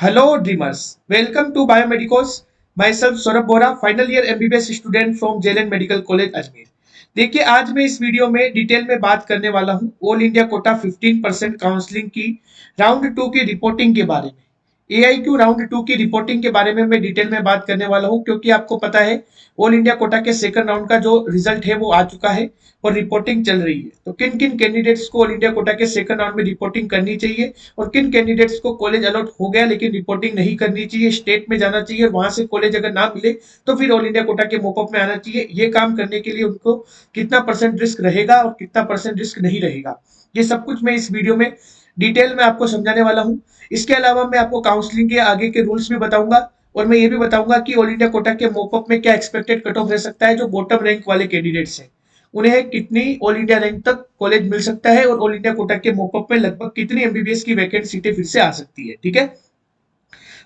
Hello dreamers, welcome to Biomedicos. Myself Saurabh Bora, final year MBBS student from JLN Medical College Ajmer. देखिए आज मैं इस video में detail में बात करने वाला हूँ ऑल इंडिया कोटा 15% काउंसलिंग की राउंड 2 की रिपोर्टिंग के बारे में। AIQ राउंड 2 की रिपोर्टिंग के बारे में मैं डिटेल में बात करने वाला हूँ क्योंकि आपको पता है ऑल इंडिया कोटा के सेकंड राउंड का जो रिजल्ट है वो आ चुका है और रिपोर्टिंग चल रही है। तो किन किन कैंडिडेट्स को ऑल इंडिया कोटा के सेकंड राउंड में रिपोर्टिंग करनी चाहिए और किन कैंडिडेट्स को कॉलेज अलॉट हो गया लेकिन रिपोर्टिंग नहीं करनी चाहिए, स्टेट में जाना चाहिए और वहां से कॉलेज अगर ना मिले तो फिर ऑल इंडिया कोटा के मोपअप में आना चाहिए। ये काम करने के लिए उनको कितना परसेंट रिस्क रहेगा और कितना परसेंट रिस्क नहीं रहेगा, ये सब कुछ मैं इस वीडियो में डिटेल में आपको समझाने वाला हूँ। इसके अलावा मैं आपको काउंसलिंग के आगे के रूल्स भी बताऊंगा और मैं ये भी बताऊंगा कि ऑल इंडिया कोटा के मोपअप में क्या एक्सपेक्टेड कट ऑफ रह सकता है। जो बॉटम रैंक वाले कैंडिडेट्स हैं उन्हें कितनी ऑल इंडिया रैंक तक कॉलेज मिल सकता है और ऑल इंडिया कोटा के मोपअप में लगभग कितनी एमबीबीएस की वैकेंट सीटें फिर से आ सकती है। ठीक है,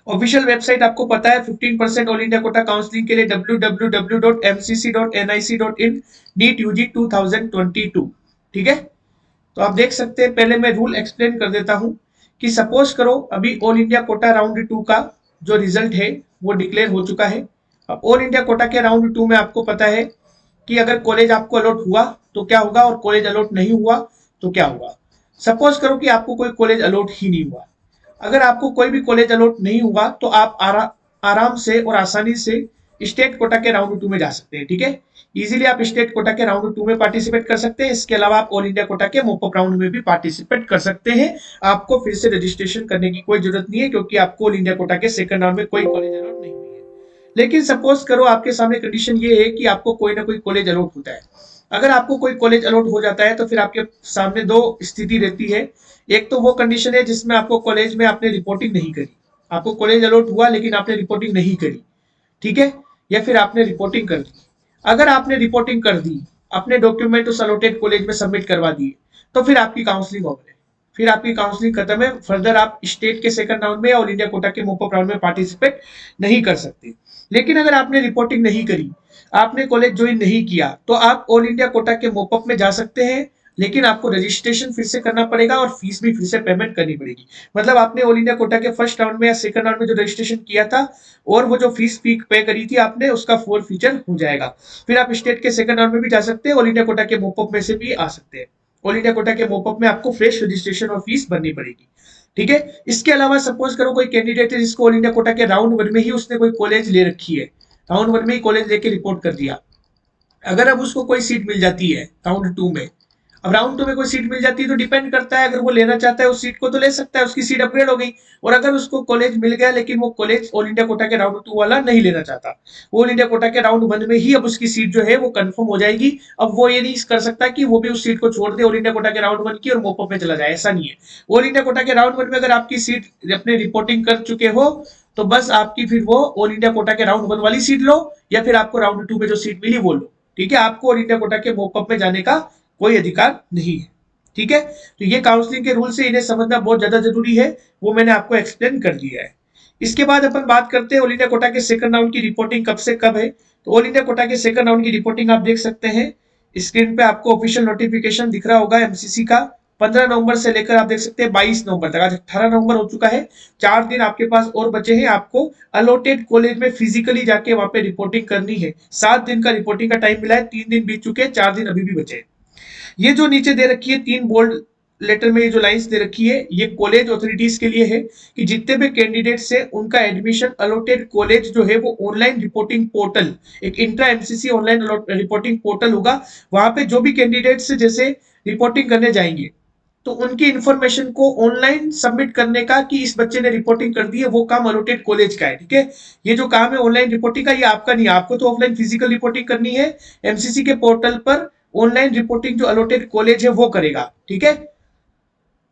ऑफिशियल वेबसाइट आपको पता है 15% ऑल इंडिया कोटा काउंसलिंग के लिए www.mcc.nic.in नीट यूजी 2022। ठीक है, तो आप देख सकते हैं। पहले मैं रूल एक्सप्लेन कर देता हूं कि सपोज करो अभी ऑल इंडिया कोटा राउंड 2 का जो रिजल्ट है वो डिक्लेयर हो चुका है। अब ऑल इंडिया कोटा के राउंड 2 में आपको पता है कि अगर कॉलेज आपको अलॉट हुआ तो क्या होगा और कॉलेज अलॉट नहीं हुआ तो क्या होगा। सपोज करो कि आपको कोई कॉलेज अलॉट ही नहीं हुआ। अगर आपको कोई भी कॉलेज अलॉट नहीं हुआ तो आप आराम से और आसानी से स्टेट कोटा के राउंड 2 में जा सकते हैं। ठीक है, इजीली आप स्टेट कोटा के राउंड 2 में पार्टिसिपेट कर सकते हैं। इसके अलावा आप ऑल इंडिया कोटा के मोपअप राउंड में भी पार्टिसिपेट कर सकते हैं। आपको फिर से रजिस्ट्रेशन करने की कोई जरूरत नहीं है क्योंकि आपको ऑल इंडिया कोटा के सेकंड राउंड में कोई कॉलेज अलॉट नहीं हुई है। लेकिन सपोज करो आपके सामने कंडीशन ये है कि आपको कोई ना कोई कॉलेज अलॉट होता है। अगर आपको कोई कॉलेज अलॉट हो जाता है तो फिर आपके सामने दो स्थिति रहती है। एक तो वो कंडीशन है जिसमें आपको कॉलेज में आपने रिपोर्टिंग नहीं करी, आपको कॉलेज अलॉट हुआ लेकिन आपने रिपोर्टिंग नहीं करी। ठीक है, या फिर आपने रिपोर्टिंग कर दी। अगर आपने रिपोर्टिंग कर दी, अपने डॉक्यूमेंट उस अलॉटेड कॉलेज में सबमिट करवा दिए तो फिर आपकी काउंसलिंग ओवर है, फिर आपकी काउंसलिंग खत्म है। फर्दर आप स्टेट के सेकंड राउंड में या ऑल इंडिया कोटा के मोपअप राउंड में पार्टिसिपेट नहीं कर सकते। लेकिन अगर आपने रिपोर्टिंग नहीं करी, आपने कॉलेज ज्वाइन नहीं किया तो आप ऑल इंडिया कोटा के मोपअप में जा सकते हैं। लेकिन आपको रजिस्ट्रेशन फिर से करना पड़ेगा और फीस भी फिर से पेमेंट करनी पड़ेगी। मतलब आपने ऑल इंडिया कोटा के फर्स्ट राउंड में या सेकंड राउंड में जो रजिस्ट्रेशन किया था और वो जो फीस पे करी थी आपने उसका फोर फीचर हो जाएगा। फिर आप स्टेट के सेकंड राउंड में भी जा सकते हैं, ऑल इंडिया कोटा के मोपअप में से भी आ सकते हैं। ऑल इंडिया कोटा के मोपअप में आपको फ्रेश रजिस्ट्रेशन और फीस भरनी पड़ेगी। ठीक है, इसके अलावा सपोज करो कोई कैंडिडेट है जिसको ऑल इंडिया कोटा के राउंड 1 में ही उसने कोई कॉलेज ले रखी है, राउंड 1 में ही कॉलेज लेके रिपोर्ट कर दिया। अगर अब उसको कोई सीट मिल जाती है राउंड 2 में, अब राउंड 2 में कोई सीट मिल जाती है तो डिपेंड करता है, अगर वो लेना चाहता है उस सीट को तो ले सकता है, उसकी सीट अपग्रेड हो गई। और अगर उसको कॉलेज मिल गया लेकिन वो कॉलेज ऑल इंडिया कोटा के राउंड 2 वाला नहीं लेना चाहता, ऑल इंडिया कोटा के राउंड 1 में ही अब उसकी सीट जो है वो कंफर्म हो जाएगी। अब वो ये नहीं कर सकता कि वो भी उस सीट को छोड़ दे ऑल इंडिया कोटा के राउंड 1 की और मोपअप में चला जाए, ऐसा नहीं है। ऑल इंडिया कोटा के राउंड 1 में अगर आपकी सीट अपने रिपोर्टिंग कर चुके हो तो बस आपकी फिर वो ऑल इंडिया कोटा के राउंड 1 वाली सीट लो या फिर आपको राउंड 2 में जो सीट मिली वो लो। ठीक है, आपको ऑल इंडिया कोटा के मोपअप में जाने का कोई अधिकार नहीं है। ठीक है, तो ये काउंसलिंग के रूल से इन्हें समझना बहुत ज्यादा जरूरी है, वो मैंने आपको एक्सप्लेन कर दिया है। इसके बाद अपन बात करते हैं ऑल इंडिया कोटा के सेकंड राउंड की रिपोर्टिंग कब से कब है। तो ऑल इंडिया कोटा के सेकंड राउंड की रिपोर्टिंग आप देख सकते हैं स्क्रीन पे, आपको ऑफिशियल नोटिफिकेशन दिख रहा होगा एमसीसी का। 15 नवंबर से लेकर आप देख सकते हैं 22 नवंबर तक, आज 18 नवंबर हो चुका है। 4 दिन आपके पास और बचे हैं, आपको अलॉटेड कॉलेज में फिजिकली जाके वहां पे रिपोर्टिंग करनी है। 7 दिन का रिपोर्टिंग का टाइम मिला है, 3 दिन बीत चुके हैं, 4 दिन अभी भी बचे हैं। ये जो नीचे दे रखी है 3 बोल्ड लेटर में ये जो लाइंस दे रखी है ये कॉलेज अथॉरिटीज के लिए है कि जितने भी कैंडिडेट्स है उनका एडमिशन अलॉटेड कॉलेज जो है वो ऑनलाइन रिपोर्टिंग पोर्टल, एक intra MCC online reporting portal होगा, वहां पे जो भी कैंडिडेट्स जैसे रिपोर्टिंग करने जाएंगे तो उनकी इंफॉर्मेशन को ऑनलाइन सबमिट करने का कि इस बच्चे ने रिपोर्टिंग कर दी है, वो काम अलॉटेड कॉलेज का है। ठीक है, ये जो काम है ऑनलाइन रिपोर्टिंग का ये आपका नहीं है, आपको तो ऑफलाइन फिजिकल रिपोर्टिंग करनी है। एमसीसी के पोर्टल पर ऑनलाइन रिपोर्टिंग जो अलॉटेड कॉलेज है वो करेगा। ठीक है,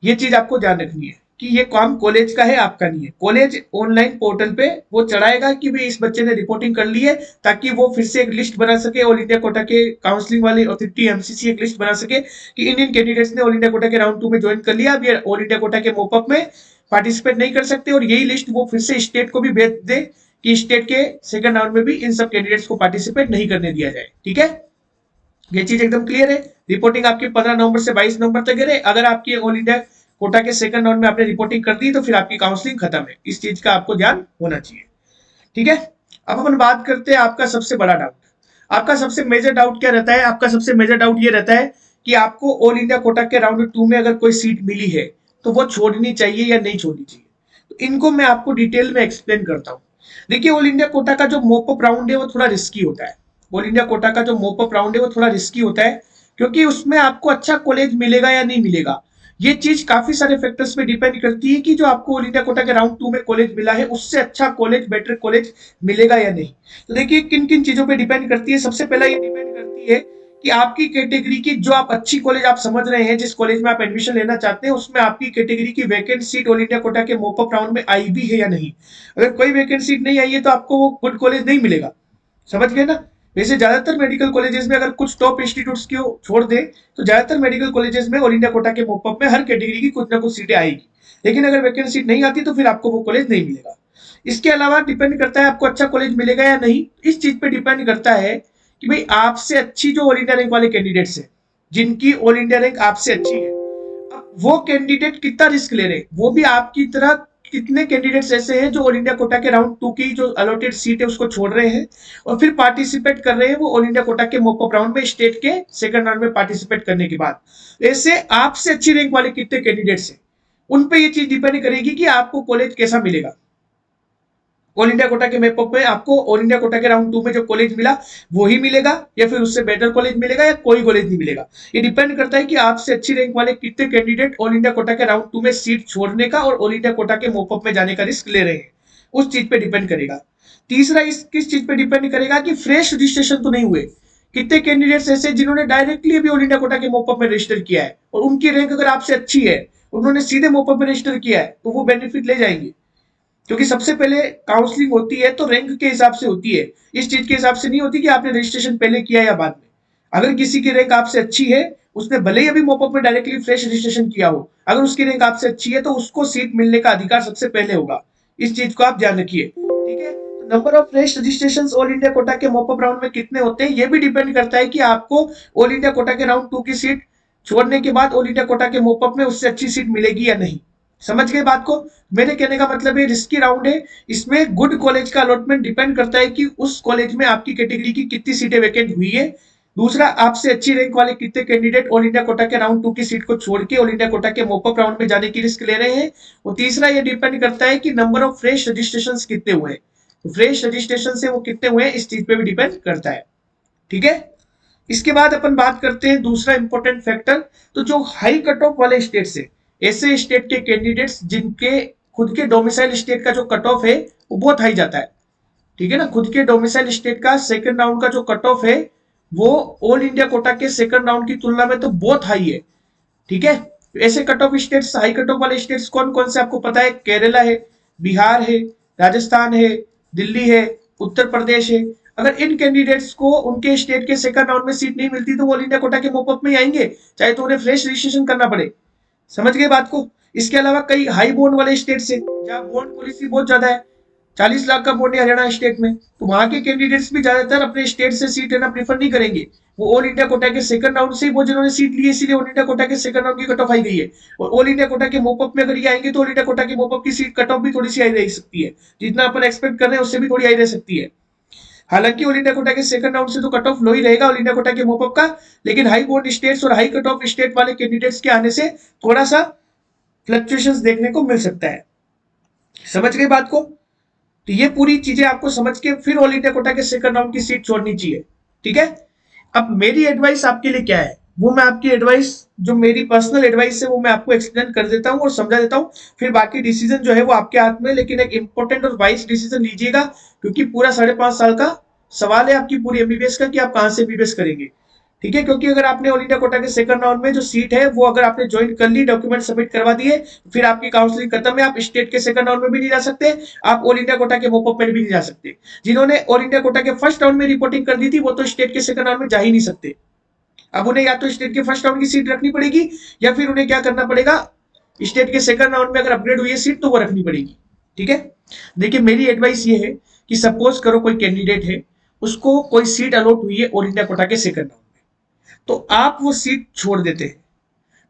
ये चीज आपको ध्यान रखनी है कि ये काम कॉलेज का है, आपका नहीं है। कॉलेज ऑनलाइन पोर्टल पे वो चढ़ाएगा कि भाई इस बच्चे ने रिपोर्टिंग कर ली है, ताकि वो फिर से एक लिस्ट बना सके, ऑल इंडिया कोटा के काउंसलिंग वाली अथॉरिटी एमसीसी एक लिस्ट बना सके कि इन इन कैंडिडेट्स ने ऑल इंडिया कोटा के राउंड 2 में ज्वाइन कर लिया, अब ये ऑल इंडिया कोटा के मोपअप में पार्टिसिपेट नहीं कर सकते। और यही लिस्ट वो फिर से स्टेट को भी भेज दे कि स्टेट के सेकंड राउंड में भी इन सब कैंडिडेट्स को पार्टिसिपेट नहीं करने दिया जाए। ठीक है, ये चीज एकदम क्लियर है। रिपोर्टिंग आपकी 15 नवंबर से 22 नवंबर तक है। अगर आपकी ऑल इंडिया कोटा के सेकंड राउंड में आपने रिपोर्टिंग कर दी तो फिर आपकी काउंसलिंग खत्म है। इस चीज का आपको ध्यान होना चाहिए। ठीक है, अब अपन बात करते हैं आपका सबसे बड़ा डाउट। आपका सबसे मेजर डाउट क्या रहता है? आपका सबसे मेजर डाउट ये रहता है कि आपको ऑल इंडिया कोटा के राउंड 2 में अगर कोई सीट मिली है तो वो छोड़नी चाहिए या नहीं छोड़नी चाहिए। तो इनको मैं आपको डिटेल में एक्सप्लेन करता हूँ। देखिए, ऑल इंडिया कोटा का जो मोपअप राउंड है वो थोड़ा रिस्की होता है। ऑल इंडिया कोटा का जो मोपअप राउंड है वो थोड़ा रिस्की होता है, क्योंकि उसमें आपको अच्छा कॉलेज मिलेगा या नहीं मिलेगा, ये चीज काफी सारे फैक्टर्स पे डिपेंड करती है कि जो आपको ऑल इंडिया कोटा के राउंड 2 में कॉलेज मिला है उससे अच्छा कॉलेज, बेटर कॉलेज मिलेगा या नहीं। तो देखिए किन किन चीजों पे डिपेंड करती है। सबसे पहला ये डिपेंड करती है कि आपकी कैटेगरी की जो आप अच्छी कॉलेज आप समझ रहे हैं, जिस कॉलेज में आप एडमिशन लेना चाहते हैं, उसमें आपकी कैटेगरी की vacant seat all India quota के मॉपअप राउंड में आई भी है या नहीं। अगर कोई वैकेंट सीट नहीं आई है तो आपको वो गुड कॉलेज नहीं मिलेगा। समझ गए ना। वैसे ज्यादातर मेडिकल कॉलेजेस में अगर कुछ टॉप इंस्टीट्यूट्स को छोड़ दे तो ज्यादातर मेडिकल कॉलेजेस में ऑल इंडिया कोटा के मॉपअप में हर कैटेगरी की कुछ ना कुछ सीटें आएगी। लेकिन अगर वैकेंट सीट नहीं आती तो फिर आपको वो कॉलेज नहीं मिलेगा। इसके अलावा डिपेंड करता है आपको अच्छा कॉलेज मिलेगा या नहीं, इस चीज पे डिपेंड करता है कि भाई आपसे अच्छी जो ऑल इंडिया रैंक वाले कैंडिडेट्स हैं, जिनकी ऑल इंडिया रैंक आपसे अच्छी है, अब वो कैंडिडेट कितना रिस्क ले रहे हैं। वो भी आपकी तरह कितने कैंडिडेट्स ऐसे हैं जो ऑल इंडिया कोटा के राउंड 2 की जो अलॉटेड सीट है उसको छोड़ रहे हैं और फिर पार्टिसिपेट कर रहे हैं वो ऑल इंडिया कोटा के मॉपअप राउंड में, स्टेट के सेकंड राउंड में पार्टिसिपेट करने के बाद। ऐसे आपसे अच्छी रैंक वाले कितने कैंडिडेट्स हैं, उन पे ये चीज डिपेंड करेगी कि आपको कॉलेज कैसा मिलेगा। ऑल इंडिया कोटा के मैपअप में आपको ऑल इंडिया कोटा के राउंड 2 में जो कॉलेज मिला वो ही मिलेगा या फिर उससे बेटर कॉलेज मिलेगा या कोई कॉलेज नहीं मिलेगा। ये डिपेंड करता है कि आपसे अच्छी रैंक वाले कितने कैंडिडेट ऑल इंडिया कोटा के राउंड 2 में सीट छोड़ने का और ऑल इंडिया कोटा के मोपअप में जाने का रिस्क ले रहे हैं, उस चीज पे डिपेंड करेगा। तीसरा इस किस चीज पे डिपेंड करेगा कि फ्रेश रजिस्ट्रेशन तो नहीं हुए। कितने कैंडिडेट्स ऐसे जिन्होंने डायरेक्टली अभी ऑल इंडिया कोटा के मोपअप में रजिस्टर किया है और उनकी रैंक अगर आपसे अच्छी है, उन्होंने सीधे मोपअप में रजिस्टर किया है, तो वो बेनिफिट ले जाएंगे। क्योंकि सबसे पहले काउंसलिंग होती है तो रैंक के हिसाब से होती है, इस चीज के हिसाब से नहीं होती कि आपने रजिस्ट्रेशन पहले किया या बाद में। अगर किसी की रैंक आपसे अच्छी है, उसने भले ही अभी मॉपअप में डायरेक्टली फ्रेश रजिस्ट्रेशन किया हो, अगर उसकी रैंक आपसे अच्छी है तो उसको सीट मिलने का अधिकार सबसे पहले होगा। इस चीज को आप ध्यान रखिए। ठीक है, number of fresh registration all India quota के मॉपअप राउंड में कितने होते हैं, ये भी डिपेंड करता है कि आपको ऑल इंडिया कोटा के राउंड 2 की सीट छोड़ने के बाद ऑल इंडिया कोटा के मॉपअप में उससे अच्छी सीट मिलेगी या नहीं। समझ गए बात को। मेरे कहने का मतलब है रिस्की राउंड है, इसमें गुड कॉलेज का अलॉटमेंट डिपेंड करता है कि उस कॉलेज में आपकी कैटेगरी की कितनी सीटें वैकेंट हुई है। दूसरा, आपसे अच्छी रैंक वाले कितने कैंडिडेट ऑल इंडिया कोटा के राउंड 2 की सीट को छोड़ के ऑल इंडिया कोटा के मॉपअप राउंड में जाने की रिस्क ले रहे हैं। और तीसरा ये डिपेंड करता है कि नंबर ऑफ फ्रेश रजिस्ट्रेशन कितने हुए हैं, तो फ्रेश रजिस्ट्रेशन से वो कितने हुए हैं इस चीज पे भी डिपेंड करता है। ठीक है, इसके बाद अपन बात करते हैं दूसरा इंपॉर्टेंट फैक्टर, तो जो हाई कट ऑफ वाले स्टेट से, ऐसे स्टेट के कैंडिडेट्स जिनके खुद के डोमिसाइल स्टेट का जो कट ऑफ है वो बहुत हाई जाता है। ठीक है ना, खुद के डोमिसाइल स्टेट का सेकंड राउंड का जो कट ऑफ है वो ऑल इंडिया कोटा के सेकंड राउंड की तुलना में तो बहुत हाई है। ठीक है, ऐसे cut off states, high cut off वाले स्टेट्स कौन कौन से आपको पता है? केरला है, बिहार है, राजस्थान है, दिल्ली है, उत्तर प्रदेश है। अगर इन कैंडिडेट्स को उनके स्टेट के सेकंड राउंड में सीट नहीं मिलती तो वो ऑल इंडिया कोटा के मॉपअप में ही आएंगे, चाहे तो उन्हें फ्रेश रजिस्ट्रेशन करना पड़े। समझ गए बात को। इसके अलावा कई हाई बॉन्ड वाले स्टेट से जहां बॉन्ड पॉलिसी बहुत ज्यादा है, 40 लाख का बॉन्ड है हरियाणा स्टेट में, तो वहां के कैंडिडेट्स भी ज्यादातर अपने स्टेट से सीट लेना प्रीफर नहीं करेंगे। वो ऑल इंडिया कोटा के सेकंड राउंड से ही वो जिन्होंने सीट ली है, इसीलिए ऑल इंडिया कोटा के सेकंड राउंड की कट ऑफ आई गई है। और ऑल इंडिया कोटा के मोपअप में अगर ये आएंगे तो ऑल इंडिया कोटा के मोपअप की सीट कट ऑफ भी थोड़ी सी आई रह सकती है, जितना अपन एक्सपेक्ट कर रहे हैं उससे भी थोड़ी आई रह सकती है। हालांकि ऑल इंडिया कोटा के सेकंड राउंड से तो कट ऑफ लो ही रहेगा ऑल इंडिया कोटा के मोपअप का, लेकिन हाई बॉन्ड स्टेट्स और हाई कट ऑफ स्टेट वाले कैंडिडेट्स के आने से थोड़ा सा फ्लक्चुएशंस देखने को मिल सकता है। समझ गए बात को। तो ये पूरी चीजें आपको समझ के फिर ऑल इंडिया कोटा के सेकंड राउंड की सीट छोड़नी चाहिए। ठीक है, अब मेरी एडवाइस आपके लिए क्या है, वो मैं आपकी एडवाइस, जो मेरी पर्सनल एडवाइस है वो मैं आपको एक्सप्लेन कर देता हूँ और समझा देता हूँ। फिर बाकी डिसीजन जो है वो आपके हाथ में, लेकिन एक इंपॉर्टेंट और वाइज डिसीजन लीजिएगा, क्योंकि पूरा 5.5 साल का सवाल है आपकी पूरी एमबीबीएस का कि आप कहां से एमबीबीएस करेंगे। ठीक है, क्योंकि अगर आपने ऑल इंडिया कोटा के सेकंड राउंड में जो सीट है वो अगर आपने ज्वाइन कर ली, डॉक्यूमेंट सबमिट करवा दिए, फिर आपकी काउंसलिंग खत्म है, आप स्टेट के सेकंड राउंड में भी नहीं जा सकते, आप ऑल इंडिया कोटा के मॉपअप में भी नहीं जा सकते। जिन्होंने ऑल इंडिया कोटा के फर्स्ट राउंड में रिपोर्टिंग कर दी थी वो तो स्टेट के सेकंड राउंड में जा ही नहीं सकते। अब उन्हें या तो स्टेट के फर्स्ट राउंड की सीट रखनी पड़ेगी या फिर उन्हें क्या करना पड़ेगा, स्टेट के सेकंड राउंड में अगर अपग्रेड हुई है सीट तो वो रखनी पड़ेगी। ठीक है, देखिए मेरी एडवाइस ये है कि सपोज करो कोई कैंडिडेट है, उसको कोई सीट अलॉट हुई है ऑल इंडिया कोटा के सेकंड राउंड में, तो आप वो सीट छोड़ देते हैं,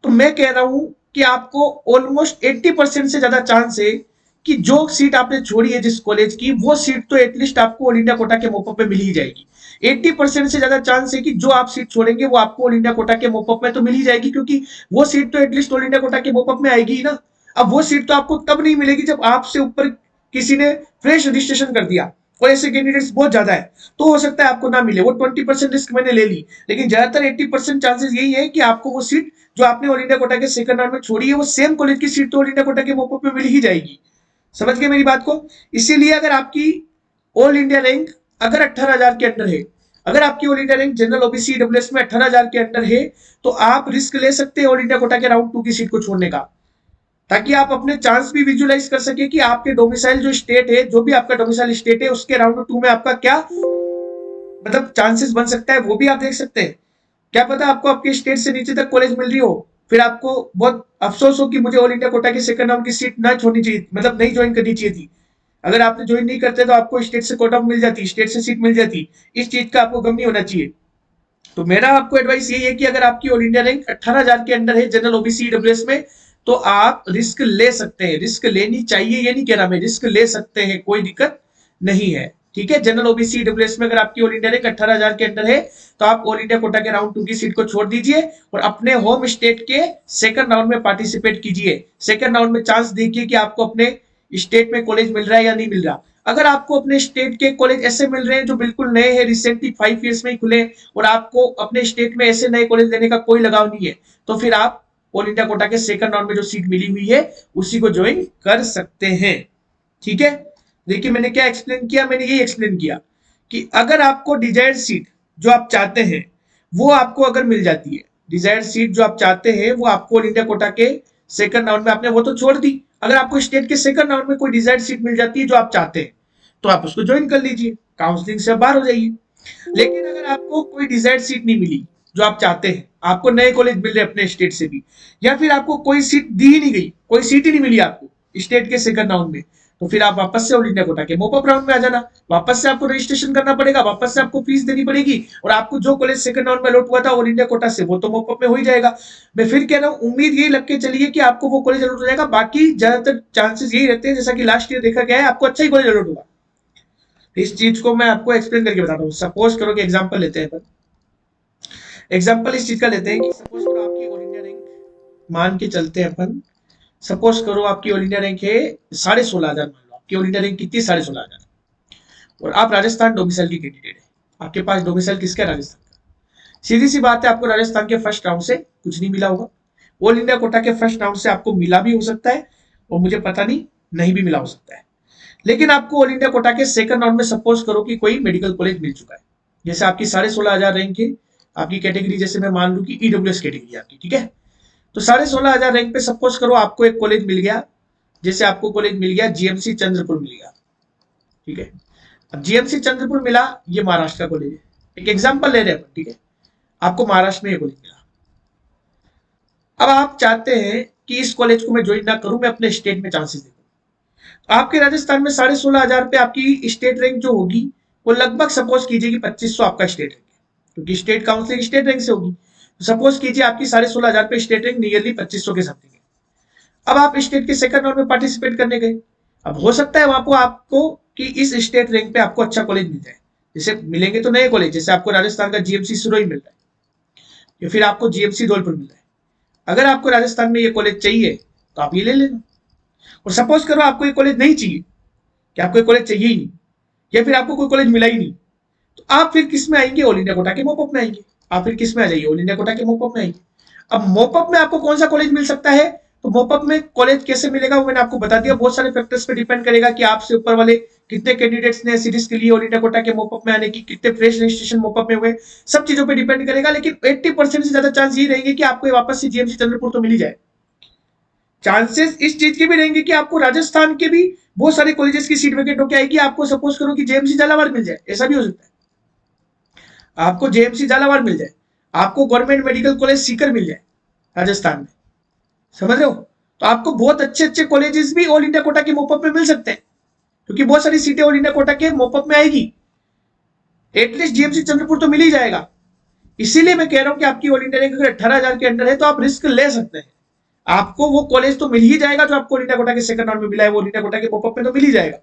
तो मैं कह रहा हूं कि आपको ऑलमोस्ट 80% से ज्यादा चांस है कि जो सीट आपने छोड़ी है जिस कॉलेज की, वो सीट तो एटलीस्ट आपको ऑल इंडिया कोटा के मोपअप में मिल ही जाएगी। 80% से ज्यादा चांस है कि जो आप सीट छोड़ेंगे वो आपको ऑल इंडिया कोटा के मोपअप में तो मिल ही जाएगी, क्योंकि वो सीट तो एटलीस्ट ऑल इंडिया कोटा के मोपअप में आएगी ही ना। अब वो सीट तो आपको तब नहीं मिलेगी जब आपसे ऊपर किसी ने फ्रेश रजिस्ट्रेशन कर दिया, और ऐसे कैंडिडेट्स बहुत ज्यादा है, तो हो सकता है आपको ना मिले। वो 20% रिस्क मैंने ले ली, लेकिन ज्यादातर 80% चांसेस यही है कि आपको वो सीट जो आपने ऑल इंडिया कोटा के सेकंड राउंड में छोड़ी है, वो सेम कॉलेज की सीट तो ऑल इंडिया कोटा के मोपअप में मिल ही जाएगी। समझ गए मेरी बात को? इसीलिए अगर आपकी ऑल इंडिया रैंक अगर 18,000 के अंडर है, अगर आपकी all India rank general OBC EWS में 18,000 के अंडर है, तो आप रिस्क ले सकते हैं ऑल इंडिया कोटा के राउंड 2 की सीट को छोड़ने का, ताकि आप अपने चांस भी विजुलाइज कर सके कि आपके डोमिसाइल जो स्टेट है, जो भी आपका डोमिसाइल स्टेट है, उसके राउंड 2 में आपका क्या मतलब चांसेस बन सकता है, वो भी आप देख सकते हैं। क्या पता आपको आपके स्टेट से नीचे तक कॉलेज मिल रही हो, फिर आपको बहुत अफसोस हो कि मुझे ऑल इंडिया कोटा के सेकंड राउंड की सीट ना छोड़नी चाहिए, मतलब नहीं ज्वाइन करनी चाहिए थी। अगर आपने ज्वाइन नहीं करते तो आपको स्टेट से कोटा मिल जाती, स्टेट से सीट मिल जाती। इस चीज का आपको गम नहीं होना चाहिए। तो मेरा आपको एडवाइस यही है कि अगर आपकी ऑल इंडिया रैंक 18,000 के अंदर है जनरल ओबीसी ईडब्ल्यूएस में, तो आप रिस्क ले सकते हैं। रिस्क लेनी चाहिए ये नहीं कह रहा मैं, रिस्क ले सकते हैं, कोई दिक्कत नहीं है। ठीक है, जनरल ओबीसी ईडब्ल्यूएस में अगर आपकी ऑल इंडिया रैंक 18,000 के अंदर है, तो आप ऑल इंडिया कोटा के राउंड 2 की सीट को छोड़ दीजिए और अपने होम स्टेट के सेकंड राउंड में पार्टिसिपेट कीजिए। सेकंड राउंड में चांस देखिए कि आपको अपने स्टेट में कॉलेज मिल रहा है या नहीं मिल रहा। अगर आपको अपने स्टेट के कॉलेज ऐसे मिल रहे हैं जो बिल्कुल नए हैं, रिसेंटली 5 ईयर्स में ही खुले, और आपको अपने स्टेट में ऐसे नए कॉलेज लेने का कोई लगाव नहीं है, तो फिर आप ऑल इंडिया कोटा के सेकंड राउंड में जो सीट मिली हुई है उसी को ज्वाइन कर सकते हैं। ठीक है, देखिए मैंने क्या एक्सप्लेन किया, मैंने यही एक्सप्लेन किया कि अगर आपको डिजायर्ड सीट जो आप चाहते हैं वो आपको अगर मिल जाती है, डिजायर्ड सीट जो आप चाहते हैं वो आपको ऑल इंडिया कोटा के सेकंड राउंड में, आपने वो तो छोड़ दी, अगर आपको स्टेट के सेकंड राउंड में कोई डिजायर्ड सीट मिल जाती है जो आप चाहते हैं, तो आप उसको ज्वाइन कर लीजिए, काउंसलिंग से बाहर हो जाइए। लेकिन अगर आपको कोई डिजायर्ड सीट नहीं मिली जो आप चाहते हैं, आपको नए कॉलेज मिल रहे अपने स्टेट से भी, या फिर आपको कोई सीट दी ही नहीं गई, कोई सीट ही नहीं मिली आपको स्टेट के सेकंड राउंड में, तो फिर आप वापस से ऑल इंडिया कोटा के मोपअप राउंड में आ जाना। वापस से आपको रजिस्ट्रेशन करना पड़ेगा, वापस से आपको फीस देनी पड़ेगी, और आपको जो कॉलेज सेकंड राउंड में अलॉट हुआ था ऑल इंडिया कोटा से, वो तो मोपअप में हो ही जाएगा। मैं फिर कह रहा हूँ, उम्मीद यही लग के चलिए कि आपको वो कॉलेज अलॉट हो जाएगा। बाकी ज्यादातर चांसेस यही रहते हैं, जैसा कि लास्ट ईयर देखा गया है, आपको अच्छा ही कॉलेज अलॉट होगा। इस चीज को मैं आपको एक्सप्लेन करके बताता हूँ। सपोज करो कि एग्जांपल लेते हैं, एग्जांपल इस चीज का लेते हैं कि सपोज करो आपकी ऑल इंडिया रैंक, मान के चलते हैं अपन, सपोज करो आपकी ऑल इंडिया रैंक है 16,500, मान लो आपकी ऑल इंडिया रैंक कितनी 16,500, और आप राजस्थान डोमिसाइल की कैंडिडेट है, आपके पास डोमिसाइल किसका है? राजस्थान का। सीधी सी बात है, आपको राजस्थान के फर्स्ट राउंड से कुछ नहीं मिला होगा, ऑल इंडिया कोटा के फर्स्ट राउंड से आपको मिला भी हो सकता है, और मुझे पता नहीं भी मिला हो सकता है। लेकिन आपको ऑल इंडिया कोटा के सेकंड राउंड में सपोज करो कि कोई मेडिकल कॉलेज मिल चुका है, जैसे आपकी 16,500 रैंक है, आपकी कैटेगरी जैसे मैं मान लू कि ईडब्ल्यूएस कैटेगरी आपकी, ठीक है, तो 16,500 रैंक पे सपोज करो आपको एक कॉलेज मिल गया, जैसे आपको कॉलेज मिल गया जीएमसी चंद्रपुर मिल गया। ठीक है, अब जीएमसी चंद्रपुर मिला, ये महाराष्ट्र का कॉलेज है, एक एग्जांपल ले रहे हैं अपन। ठीक है, आपको महाराष्ट्र में ये कॉलेज मिला, अब आप चाहते हैं कि इस कॉलेज को मैं ज्वाइन ना करूं, मैं अपने स्टेट में चांसेस देखूं। आपके राजस्थान में 16,500 पे आपकी स्टेट रैंक जो होगी वो लगभग सपोज कीजिए कि 2500 आपका स्टेट रैंक है, क्योंकि स्टेट काउंसलिंग स्टेट रैंक से होगी। तो सपोज कीजिए आपकी 16,500 पे स्टेट रैंक नियरली 2500 के समथिंग है। अब आप स्टेट के सेकंड राउंड में पार्टिसिपेट करने गए, अब हो सकता है वहां पर आपको कि इस स्टेट रैंक पे आपको अच्छा कॉलेज मिल जाए, जैसे मिलेंगे तो नए कॉलेज, जैसे आपको राजस्थान का जीएमसी सिरोही मिल रहा है, या फिर आपको जीएमसी धौलपुर मिल रहा है। अगर आपको राजस्थान में ये कॉलेज चाहिए तो आप ये ले लेना। और सपोज करो आपको ये कॉलेज नहीं चाहिए, कि आपको ये कॉलेज चाहिए ही नहीं, या फिर आपको कोई कॉलेज मिला ही नहीं, तो आप फिर किस में आएंगे? ऑल इंडिया कोटा के मोपअप में आएंगे। आप फिर किस में आ जाइए? ऑल इंडिया कोटा के मोपअप में आएंगे। अब मोपअप में आपको कौन सा कॉलेज मिल सकता है, तो मोपअप में कॉलेज कैसे मिलेगा वो मैंने आपको बता दिया। बहुत सारे फैक्टर्स पे डिपेंड करेगा कि आपसे ऊपर वाले कितने कैंडिडेट्स ने सीरीज के लिए ऑल इंडिया कोटा के मोपअप में आने की, कितने फ्रेश रजिस्ट्रेशन मोपअप में हुए, सब चीजों पे डिपेंड करेगा। लेकिन 80% से ज्यादा चांस ये रहेंगे कि आपको वापस से जीएमसी चंद्रपुर तो मिल ही जाए। चांसेस इस चीज के भी रहेंगे कि आपको राजस्थान के भी बहुत सारे कॉलेजेस की सीट वैकेंट होकर आएगी, आपको सपोज करो कि जेएमसी झालावाड़ मिल जाए, ऐसा भी हो सकता है। आपको जेएमसी झालावाड़ मिल जाए, आपको गवर्नमेंट मेडिकल कॉलेज सीकर मिल जाए राजस्थान में, समझ रहे हो? तो आपको बहुत अच्छे अच्छे कॉलेजेस भी ऑल इंडिया कोटा के मोपअप में मिल सकते हैं, क्योंकि बहुत सारी सीटें ऑल इंडिया कोटा के मोपअप में आएगी। एटलीस्ट जीएमसी चंद्रपुर तो मिल ही जाएगा। इसीलिए मैं कह रहा हूं कि आपकी ऑल इंडिया रैंक अगर 18,000 के अंडर है तो आप रिस्क ले सकते हैं। आपको वो कॉलेज तो मिल ही जाएगा जो आपको ऑल इंडिया कोटा के सेकंड राउंड में मिला है, वो ऑल इंडिया कोटा के पॉपअप में तो मिल ही जाएगा।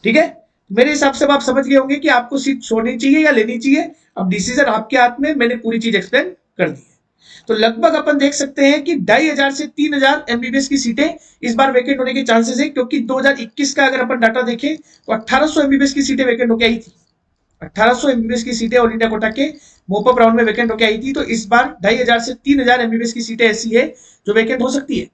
ठीक है, मेरे हिसाब से आप समझ गए होंगे कि आपको सीट छोड़नी चाहिए या लेनी चाहिए। अब डिसीजन आपके हाथ में, मैंने पूरी चीज एक्सप्लेन कर दी है। तो लगभग अपन देख सकते हैं कि 2500 से 3000 एमबीबीएस की सीटें इस बार वैकेंट होने के चांसेस है, क्योंकि 2021 का अगर अपन डाटा देखें तो 1800 एमबीबीएस की सीटें वैकेंट होकर आई थी। 1800 एमबीबीएस की सीटें ऑल इंडिया कोटा के मोपअप राउंड में वैकेंट होकर आई थी। तो इस बार 2500 से 3000 एमबीबीएस की सीटें ऐसी है जो वैकेंट हो सकती है।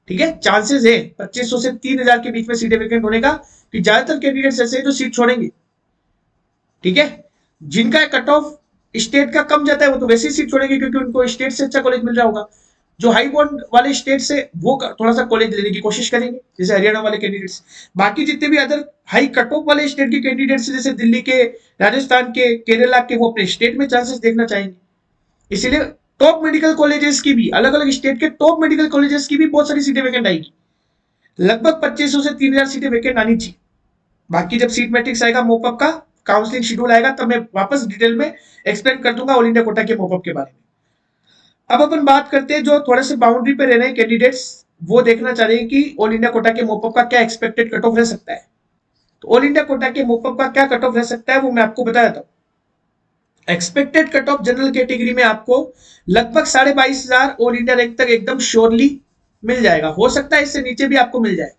ठीक है, चांसेस है 2500 से 3000 के बीच में सीटें वैकेंट होने का, कि ज्यादातर कैंडिडेट्स ऐसे हैं जो सीट छोड़ेंगे। ठीक है, जिनका कट ऑफ स्टेट का कम जाता है वो तो वैसे ही सीट छोड़ेंगे, क्योंकि उनको स्टेट से अच्छा कॉलेज मिल रहा होगा। जो हाई बॉन्ड वाले स्टेट से वो थोड़ा सा कॉलेज लेने की कोशिश करेंगे, जैसे हरियाणा वाले कैंडिडेट्स। बाकी जितने भी अदर हाई कट ऑफ वाले स्टेट के कैंडिडेट्स, जैसे दिल्ली के, राजस्थान के, केरला के, वो अपने स्टेट में चांसेस देखना चाहेंगे। इसीलिए टॉप मेडिकल कॉलेजेस की भी, अलग अलग स्टेट के टॉप मेडिकल कॉलेजेस की भी बहुत सारी सीटें वैकेंट आएगी। लगभग 2500 से 3000 सीटें वैकेंट आनी चाहिए। बाकी जब सीट मैट्रिक्स आएगा, मोपअप का काउंसलिंग शेड्यूल आएगा, तब मैं वापस डिटेल में एक्सप्लेन कर दूंगा ऑल इंडिया कोटा के मोपअप के बारे में। अब अपन बात करते हैं जो थोड़े से बाउंड्री पे रह रहे हैं कैंडिडेट्स, वो देखना चाह रहे हैं कि ऑल इंडिया कोटा के मोपअप का क्या एक्सपेक्टेड कट ऑफ रह सकता है। तो ऑल इंडिया कोटा के मोपअप का क्या कट ऑफ रह सकता है वो मैं आपको बता देता हूं। Expected cut off general category में आपको लगभग 22,500 ऑल इंडिया रैंक तक एकदम श्योरली मिल जाएगा। हो सकता है इससे नीचे भी आपको मिल जाए।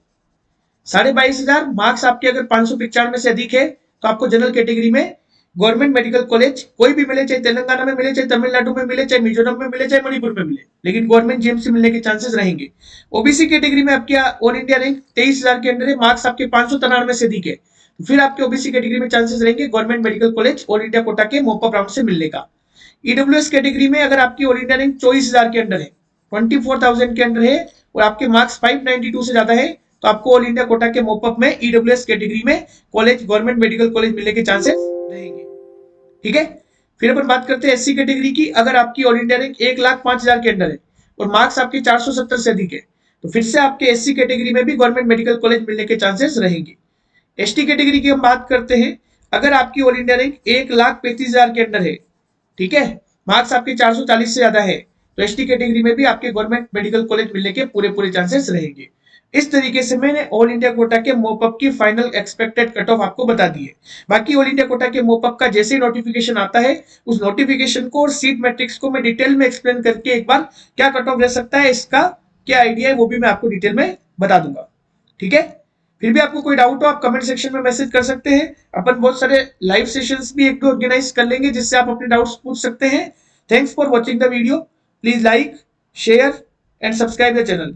22,500 मार्क्स आपके अगर 595 से अधिक है तो आपको जनरल कैटेगरी में गवर्नमेंट मेडिकल कॉलेज कोई भी मिले, चाहे तेलंगाना में मिले, चाहे तमिलनाडु में मिले, चाहे मिजोरम में मिले, चाहे मणिपुर में मिले, लेकिन गवर्नमेंट जीएमसी मिलने के चांसेस रहेंगे। ओबीसी कैटेगरी में आपके ऑल इंडिया रैंक 23,000 के अंदर है, मार्क्स आपके 593 से अधिक है, तो फिर आपके ओबीसी कैटेगरी में चांसेस रहेंगे government medical college all India quota के मोपअप राउंड से मिलने का। ईडब्ल्यूएस कैटेगरी में अगर आपकी ऑल इंडिया रैंक 24,000 के अंदर है, 24,000 के अंदर है, और आपके मार्क्स 592 से ज्यादा है, तो आपको ऑल इंडिया कोटा के मोपअप में ईडब्ल्यूएस कैटेगरी में कॉलेज, गवर्नमेंट मेडिकल कॉलेज मिलने के चांसेस रहेंगे। ठीक है, फिर अपन बात करते हैं एससी कैटेगरी की। अगर आपकी ऑल इंडिया रैंक 1,05,000 के अंदर है और मार्क्स आपके 470 से अधिक है, तो फिर से आपके एससी कैटेगरी में भी गवर्नमेंट मेडिकल कॉलेज मिलने के चांसेस रहेंगे। एसटी कैटेगरी की हम बात करते हैं। अगर आपकी ऑल इंडिया रैंक 1,35,000 के अंदर है, ठीक है, मार्क्स आपके 440 से ज्यादा है, तो एसटी कैटेगरी में भी आपके गवर्नमेंट मेडिकल कॉलेज मिलने के पूरे चांसेस रहेंगे। इस तरीके से मैंने ऑल इंडिया कोटा के मोपअप की फाइनल एक्सपेक्टेड कट ऑफ आपको बता दी है। बाकी ऑल इंडिया कोटा के मोपअप का जैसे ही नोटिफिकेशन आता है, उस नोटिफिकेशन को और सीट मैट्रिक्स को मैं डिटेल में एक्सप्लेन करके एक बार क्या कट ऑफ रह सकता है, इसका क्या आइडिया है, वो भी मैं आपको डिटेल में बता दूंगा। ठीक है, फिर भी आपको कोई डाउट हो आप कमेंट सेक्शन में मैसेज कर सकते हैं। अपन बहुत सारे लाइव सेशंस भी एक दो ऑर्गेनाइज कर लेंगे जिससे आप अपने डाउट्स पूछ सकते हैं। Thanks for watching the video. Please like, share and subscribe the channel.